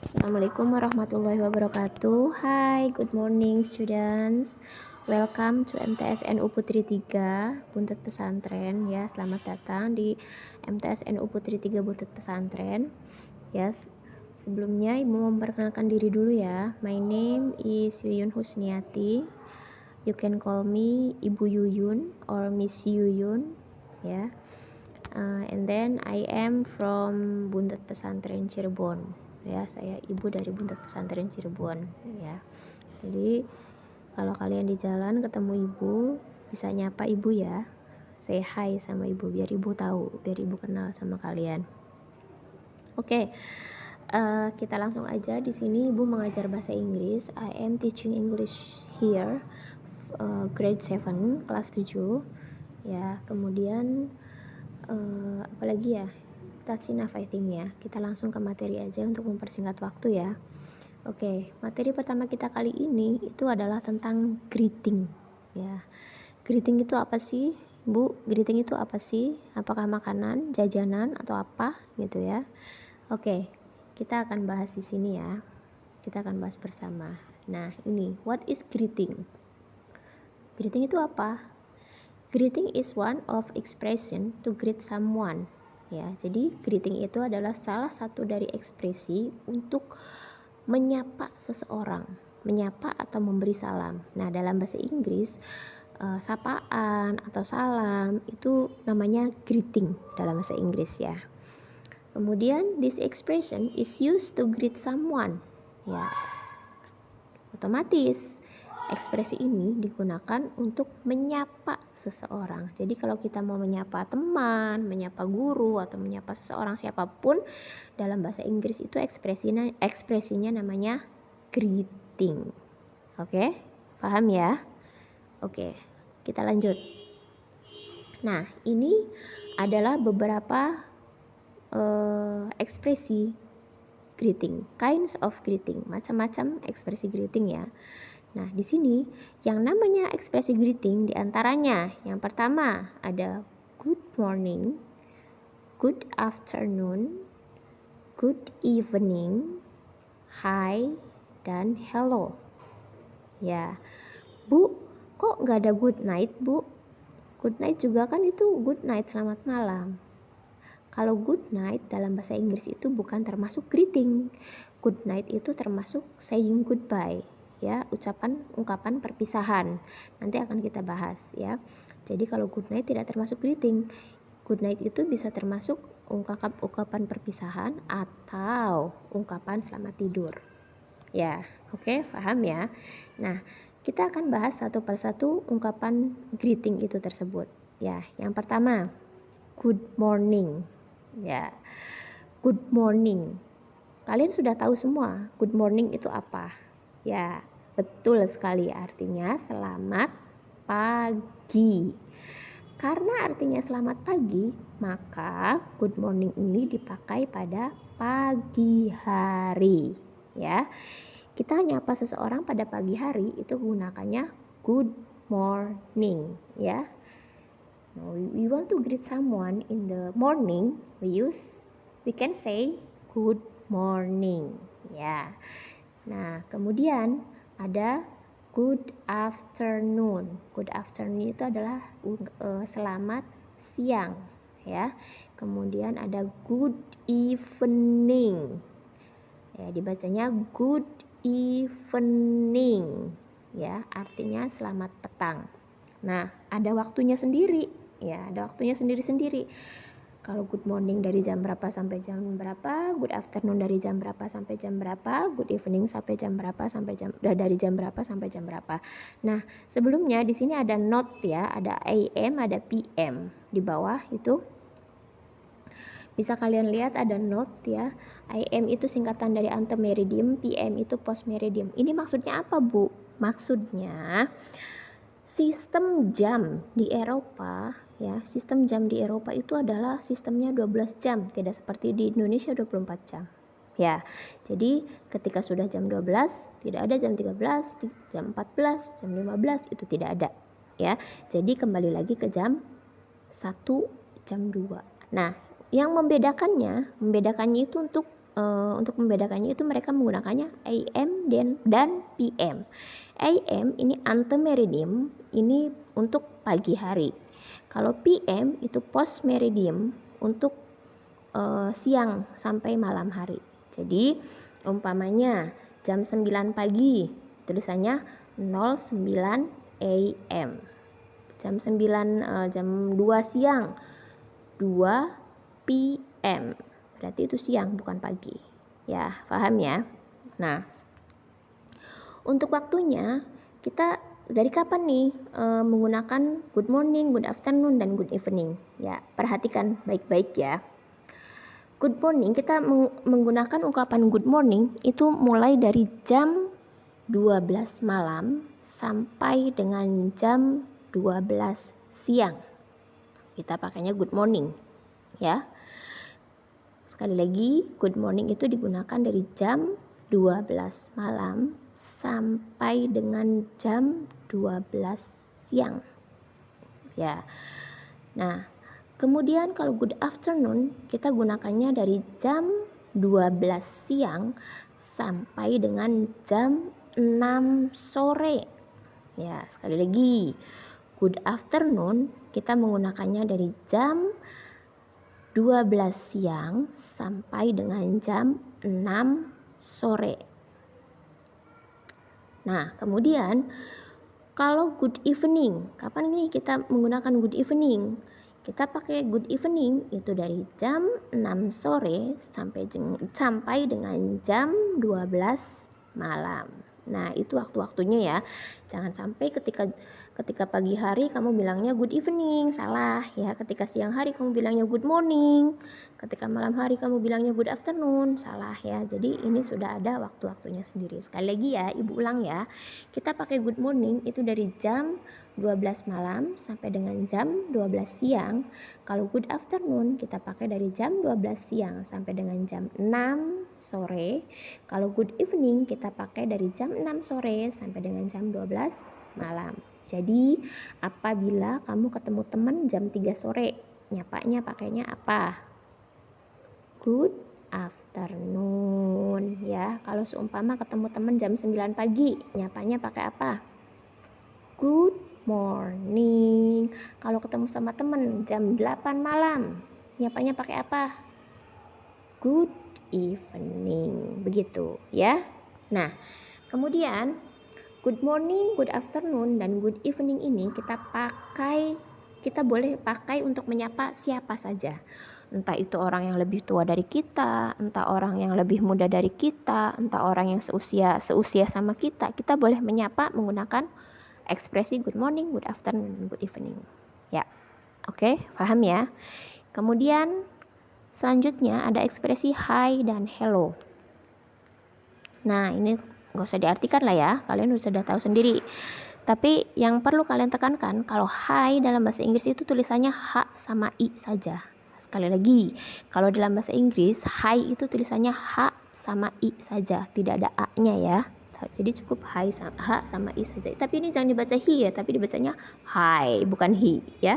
Assalamualaikum warahmatullahi wabarakatuh. Hi, good morning students. Welcome to MTSNU Putri 3 Buntut Pesantren ya. Selamat datang di MTSNU Putri 3 Buntut Pesantren. Yes. Sebelumnya Ibu memperkenalkan diri dulu ya. My name is Yuyun Husniati. You can call me Ibu Yuyun or Miss Yuyun ya. And then I am from Buntut Pesantren Cirebon. Ya, saya ibu dari Buntut Pesantren Cirebon ya. Jadi kalau kalian di jalan ketemu ibu, bisa nyapa ibu ya. Say hi sama ibu biar ibu tahu, biar ibu kenal sama kalian. Oke. Kita langsung aja. Di sini ibu mengajar bahasa Inggris. I am teaching English here, grade 7, kelas 7 ya. Kemudian apalagi ya, that's enough I think ya. Kita langsung ke materi aja untuk mempersingkat waktu ya. Oke, materi pertama kita kali ini itu adalah tentang greeting ya. Greeting itu apa sih, Bu? Greeting itu apa sih? Apakah makanan, jajanan, atau apa gitu ya? Oke, kita akan bahas di sini ya. Kita akan bahas bersama. Nah, ini what is greeting? Greeting itu apa? Greeting is one of expression to greet someone. Ya, jadi greeting itu adalah salah satu dari ekspresi untuk menyapa seseorang, menyapa atau memberi salam. Nah, dalam bahasa Inggris, sapaan atau salam itu namanya greeting dalam bahasa Inggris ya. Kemudian this expression is used to greet someone. Ya, otomatis ekspresi ini digunakan untuk menyapa seseorang. Jadi kalau kita mau menyapa teman, menyapa guru, atau menyapa seseorang siapapun, dalam bahasa Inggris itu ekspresinya namanya greeting. Oke, paham ya? Oke, kita lanjut. Nah, ini adalah beberapa ekspresi greeting, kinds of greeting, macam-macam ekspresi greeting ya. Nah, di sini yang namanya ekspresi greeting diantaranya yang pertama ada good morning, good afternoon, good evening, hi, dan hello. Ya, Bu, kok nggak ada good night, Bu? Good night juga kan itu good night, selamat malam. Kalau good night dalam bahasa Inggris itu bukan termasuk greeting. Good night itu termasuk saying goodbye. Ya, ungkapan perpisahan. Nanti akan kita bahas ya. Jadi kalau good night tidak termasuk greeting. Good night itu bisa termasuk ungkapan perpisahan atau ungkapan selamat tidur. Ya, oke, paham ya. Nah, kita akan bahas satu persatu ungkapan greeting itu tersebut. Ya, yang pertama, good morning. Ya, good morning. Kalian sudah tahu semua good morning itu apa? Ya, betul sekali, artinya selamat pagi. Karena artinya selamat pagi, maka good morning ini dipakai pada pagi hari. Ya, kita nyapa seseorang pada pagi hari itu gunakannya good morning. Ya, we want to greet someone in the morning, we can say good morning. Ya. Nah, kemudian ada good afternoon. Good afternoon itu adalah selamat siang ya. Kemudian ada good evening. Ya, dibacanya good evening. Ya, artinya selamat petang. Nah, ada waktunya sendiri. Ya, ada waktunya sendiri-sendiri. Kalau good morning dari jam berapa sampai jam berapa, good afternoon dari jam berapa sampai jam berapa, good evening sampai jam berapa dari jam berapa sampai jam berapa. Nah, sebelumnya di sini ada note ya, ada AM, ada PM di bawah itu. Bisa kalian lihat ada note ya. AM itu singkatan dari antemeridium, PM itu postmeridium. Ini maksudnya apa, Bu? Maksudnya sistem jam di Eropa ya, sistem jam di Eropa itu adalah sistemnya 12 jam, tidak seperti di Indonesia 24 jam. Ya, jadi ketika sudah jam 12, tidak ada jam 13, jam 14, jam 15 itu tidak ada. Ya, jadi kembali lagi ke jam 1, jam 2. Nah, yang membedakannya itu untuk untuk membedakannya itu mereka menggunakannya AM dan PM. AM ini antemeridium, ini untuk pagi hari. Kalau PM itu postmeridium, untuk siang sampai malam hari. Jadi umpamanya jam 9 pagi tulisannya 09 AM. Jam 2 siang 2 PM. Berarti itu siang bukan pagi. Ya, paham ya? Nah, untuk waktunya kita dari kapan nih menggunakan good morning, good afternoon, dan good evening? Ya, perhatikan baik-baik ya. Good morning, kita menggunakan ungkapan good morning itu mulai dari jam 12 malam sampai dengan jam 12 siang. Kita pakainya good morning ya. Sekali lagi, good morning itu digunakan dari jam 12 malam sampai dengan jam 12 siang. Ya. Nah, kemudian kalau good afternoon kita gunakannya dari jam 12 siang sampai dengan jam 6 sore. Ya, sekali lagi. Good afternoon kita menggunakannya dari jam 12 siang sampai dengan jam 6 sore. Nah, kemudian kalau good evening, kapan nih kita menggunakan good evening? Kita pakai good evening itu dari jam 6 sore sampai dengan jam 12 malam. Nah, itu waktu-waktunya ya. Jangan sampai ketika pagi hari kamu bilangnya good evening, salah ya. Ketika siang hari kamu bilangnya good morning, ketika malam hari kamu bilangnya good afternoon, salah ya. Jadi ini sudah ada waktu-waktunya sendiri. Sekali lagi ya, Ibu ulang ya. Kita pakai good morning itu dari jam 12 malam sampai dengan jam 12 siang. Kalau good afternoon kita pakai dari jam 12 siang sampai dengan jam 6 sore. Kalau good evening kita pakai dari jam 6 sore sampai dengan jam 12 malam. Jadi apabila kamu ketemu teman jam 3 sore, nyapanya pakainya apa? Good afternoon ya. Kalau seumpama ketemu teman jam 9 pagi, nyapanya pakai apa? Good morning. Kalau ketemu sama teman jam 8 malam, nyapanya pakai apa? Good evening. Begitu ya. Nah, kemudian good morning, good afternoon, dan good evening ini kita boleh pakai untuk menyapa siapa saja. Entah itu orang yang lebih tua dari kita, entah orang yang lebih muda dari kita, entah orang yang seusia sama kita boleh menyapa menggunakan ekspresi good morning, good afternoon, good evening. Ya, oke, paham ya? Kemudian selanjutnya ada ekspresi hi dan hello. Nah, ini gak usah diartikan lah ya, kalian sudah tahu sendiri. Tapi yang perlu kalian tekankan, kalau hi dalam bahasa Inggris itu tulisannya H sama I saja. Sekali lagi, kalau dalam bahasa Inggris, hi itu tulisannya H sama I saja, tidak ada A-nya ya. Jadi cukup hi sama H sama I saja. Tapi ini jangan dibaca hi ya, tapi dibacanya hi, bukan hi ya.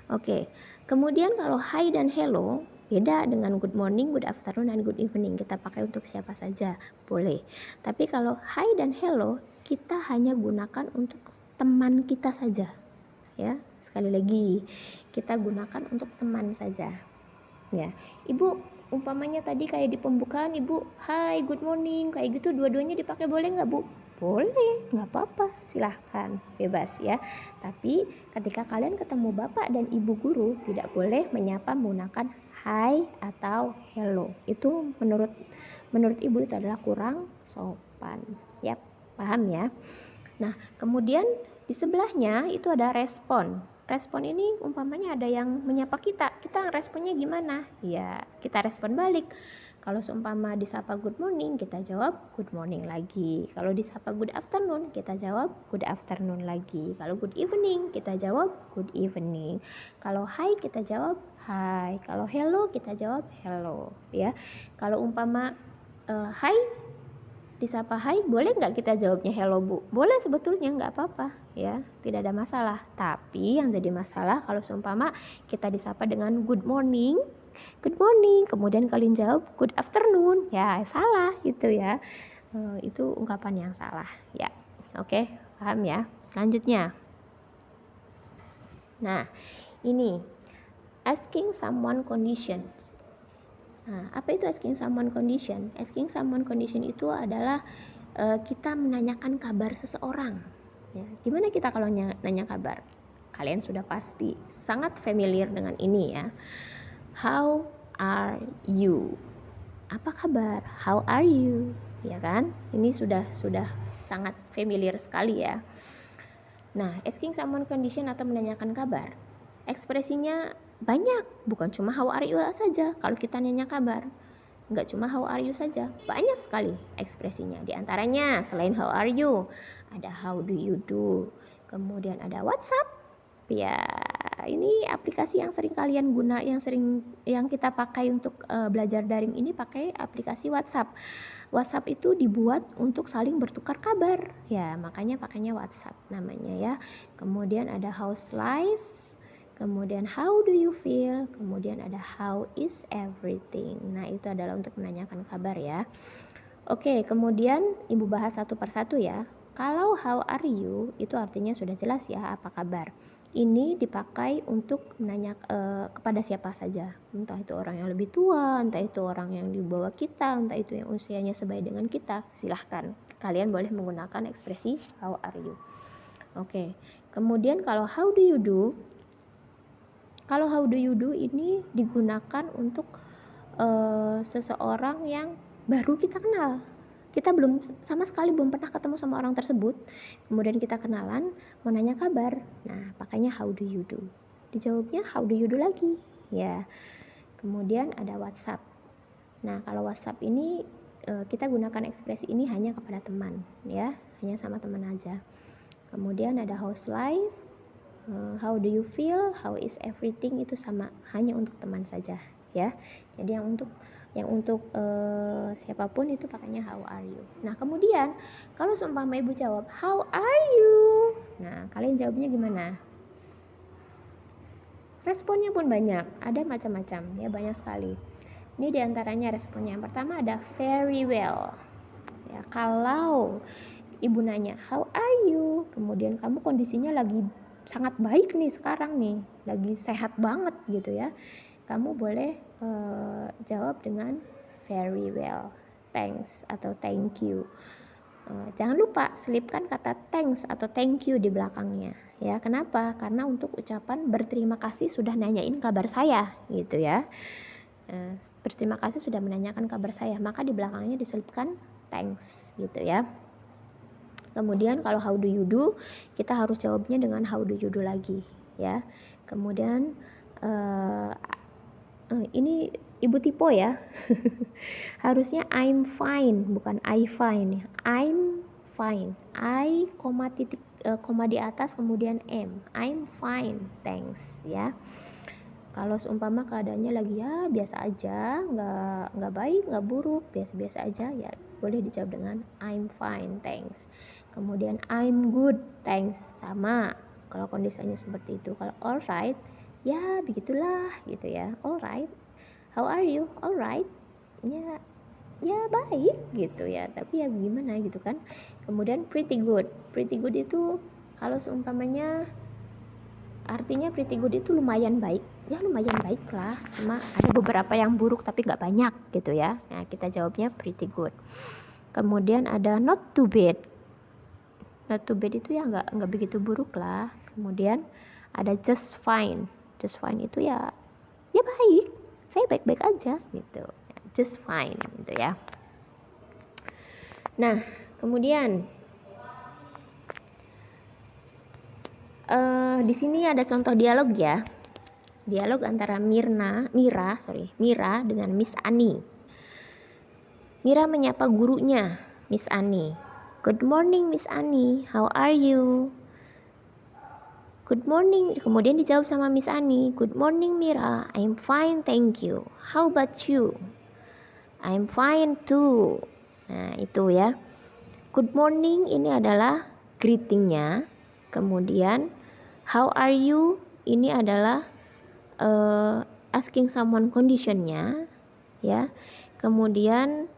Oke. Kemudian kalau hi dan hello beda dengan good morning, good afternoon, dan good evening. Kita pakai untuk siapa saja, boleh. Tapi kalau hi dan hello kita hanya gunakan untuk teman kita saja. Ya, sekali lagi kita gunakan untuk teman saja. Ya, Ibu umpamanya tadi kayak di pembukaan Ibu hi, good morning, kayak gitu dua-duanya dipakai boleh nggak Bu? Boleh, nggak apa-apa, silahkan, bebas ya. Tapi ketika kalian ketemu Bapak dan Ibu guru tidak boleh menyapa menggunakan hi atau hello. Itu menurut Ibu itu adalah kurang sopan. Ya, paham ya? Nah, kemudian di sebelahnya itu ada respon. Respon ini umpamanya ada yang menyapa kita responnya gimana? Ya, kita respon balik. Kalau seumpama disapa good morning, kita jawab good morning lagi. Kalau disapa good afternoon, kita jawab good afternoon lagi. Kalau good evening, kita jawab good evening. Kalau hi, kita jawab hi. Kalau hello, kita jawab hello. Ya, kalau umpama hi disapa hai, boleh nggak kita jawabnya hello Bu? Boleh sebetulnya, nggak apa-apa ya, tidak ada masalah. Tapi yang jadi masalah kalau seumpama kita disapa dengan good morning, good morning, kemudian kalian jawab good afternoon, ya salah gitu ya. Itu ungkapan yang salah ya. Oke, paham ya. Selanjutnya, nah ini asking someone conditions. Nah, apa itu asking someone condition? Asking someone condition itu adalah kita menanyakan kabar seseorang. Ya, gimana kita kalau nanya kabar? Kalian sudah pasti sangat familiar dengan ini ya. How are you? Apa kabar? How are you? Ya kan? Ini sudah sangat familiar sekali ya. Nah, asking someone condition atau menanyakan kabar, ekspresinya banyak, bukan cuma how are you saja. Kalau kita nanya kabar, nggak cuma how are you saja, banyak sekali ekspresinya. Di antaranya selain how are you, ada how do you do, kemudian ada WhatsApp. Ya, ini aplikasi yang sering kalian guna, yang kita pakai untuk belajar daring ini pakai aplikasi WhatsApp. WhatsApp itu dibuat untuk saling bertukar kabar. Ya, makanya pakainya WhatsApp namanya ya. Kemudian ada how's life, kemudian how do you feel, kemudian ada how is everything. Nah, itu adalah untuk menanyakan kabar ya. Oke, kemudian Ibu bahas satu persatu ya. Kalau how are you itu artinya sudah jelas ya, apa kabar. Ini dipakai untuk menanya kepada siapa saja, entah itu orang yang lebih tua, entah itu orang yang di bawah kita, entah itu yang usianya sebaya dengan kita. Silahkan, kalian boleh menggunakan ekspresi how are you. Oke, kemudian kalau how do you do, ini digunakan untuk seseorang yang baru kita kenal. Kita sama sekali belum pernah ketemu sama orang tersebut, kemudian kita kenalan, mau nanya kabar. Nah, pakainya how do you do. Dijawabnya how do you do lagi ya. Kemudian ada WhatsApp. Nah, kalau WhatsApp ini kita gunakan ekspresi ini hanya kepada teman ya, hanya sama teman aja. Kemudian ada how's life, how do you feel, how is everything, itu sama, hanya untuk teman saja ya. Jadi yang untuk siapapun itu pakainya how are you. Nah, kemudian kalau seumpama Ibu jawab how are you, nah kalian jawabnya gimana? Responnya pun banyak, ada macam-macam ya, banyak sekali. Ini diantaranya responnya. Yang pertama ada very well ya. Kalau Ibu nanya how are you, kemudian kamu kondisinya lagi sangat baik nih sekarang nih, lagi sehat banget gitu ya, kamu boleh jawab dengan very well, thanks atau thank you. Jangan lupa selipkan kata thanks atau thank you di belakangnya ya. Kenapa? Karena untuk ucapan berterima kasih sudah nanyain kabar saya gitu ya. Berterima kasih sudah menanyakan kabar saya, maka di belakangnya diselipkan thanks gitu ya. Kemudian kalau how do you do, kita harus jawabnya dengan how do you do lagi ya. Kemudian ini Ibu tipe ya. Harusnya I'm fine, bukan I fine. I'm fine. I koma di atas kemudian am. I'm fine, thanks ya. Kalau seumpama keadaannya lagi ya biasa aja, nggak baik, nggak buruk, biasa-biasa aja ya, boleh dijawab dengan I'm fine, thanks. Kemudian I'm good, thanks, sama. Kalau kondisinya seperti itu. Kalau alright, ya begitulah gitu ya. Alright, how are you? Alright, ya baik gitu ya. Tapi ya gimana gitu kan. Kemudian pretty good itu kalau seumpamanya artinya pretty good itu lumayan baik. Ya lumayan baik lah, cuma ada beberapa yang buruk tapi nggak banyak gitu ya. Nah, kita jawabnya pretty good. Kemudian ada not too bad. Not too bad itu ya nggak begitu buruk lah. Kemudian ada just fine. Just fine itu ya baik. Saya baik-baik aja gitu. Just fine gitu ya. Nah, kemudian di sini ada contoh dialog ya. Dialog antara Mira dengan Miss Ani. Mira menyapa gurunya, Miss Ani. Good morning Miss Ani, how are you? Good morning. Kemudian dijawab sama Miss Ani, good morning Mira, I'm fine thank you. How about you? I'm fine too. Nah itu ya. Good morning ini adalah greetingnya. Kemudian how are you ini adalah asking someone conditionnya ya. Kemudian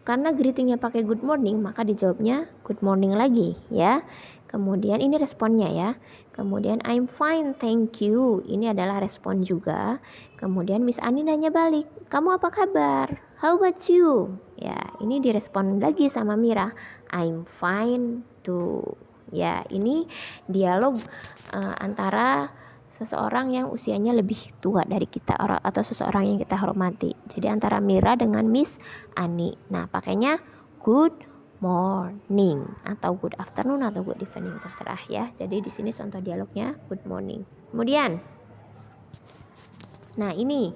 karena greetingnya pakai good morning, maka dijawabnya good morning lagi ya. Kemudian ini responnya ya. Kemudian I'm fine, thank you. Ini adalah respon juga. Kemudian Miss Ani nanya balik, kamu apa kabar? How about you? Ya, ini direspon lagi sama Mira. I'm fine too. Ya, ini dialog antara seseorang yang usianya lebih tua dari kita atau seseorang yang kita hormati. Jadi antara Mira dengan Miss Ani. Nah, pakainya good morning atau good afternoon atau good evening, terserah ya. Jadi di sini contoh dialognya good morning. Kemudian nah ini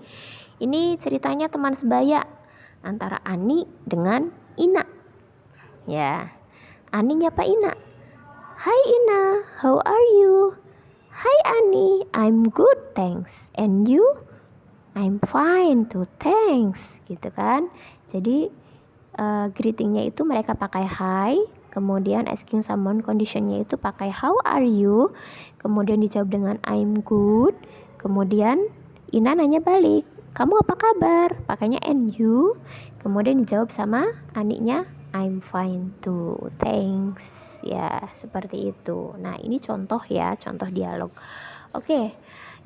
ceritanya teman sebaya antara Ani dengan Ina. Ya. Ani nyapa Ina. Hai Ina, how are you? Hai Ani, I'm good thanks. And you? I'm fine too, thanks. Gitu kan. Jadi greetingnya itu mereka pakai hi, kemudian asking someone conditionnya itu pakai how are you, kemudian dijawab dengan I'm good, kemudian Ina nanya balik, kamu apa kabar, pakainya and you, kemudian dijawab sama Aniknya I'm fine too, thanks. Ya seperti itu. Nah ini contoh ya, contoh dialog. Oke,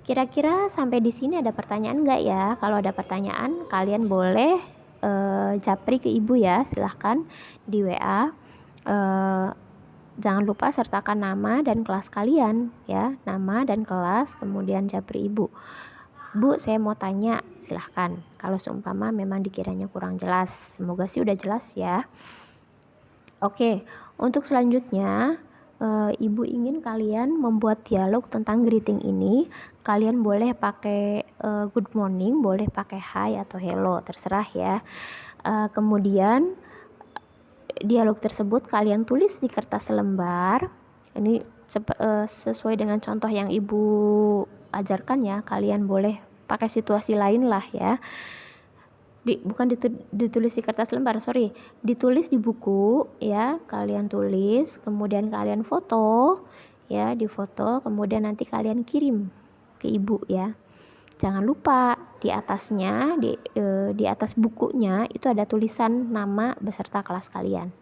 kira-kira sampai di sini ada pertanyaan nggak ya? Kalau ada pertanyaan kalian boleh japri ke ibu ya, silahkan di WA. Jangan lupa sertakan nama dan kelas kalian ya, nama dan kelas, kemudian japri ibu. Bu, saya mau tanya, silahkan. Kalau seumpama memang dikiranya kurang jelas, semoga sih udah jelas ya. Oke, untuk selanjutnya ibu ingin kalian membuat dialog tentang greeting ini. Kalian boleh pakai good morning, boleh pakai hi atau hello, terserah ya. Kemudian dialog tersebut kalian tulis di kertas lembar. Ini sesuai dengan contoh yang ibu ajarkan ya. Kalian boleh pakai situasi lain lah ya. Bukan ditulis di kertas lembar, ditulis di buku ya. Kalian tulis, kemudian kalian foto ya, difoto, kemudian nanti kalian kirim ke ibu ya. Jangan lupa di atasnya, di atas bukunya itu ada tulisan nama beserta kelas kalian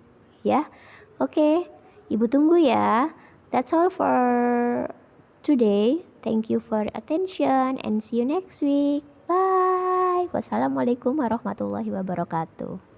ya. Oke, ibu tunggu ya. That's all for today. Thank you for attention and see you next week. Bye. Wassalamualaikum warahmatullahi wabarakatuh.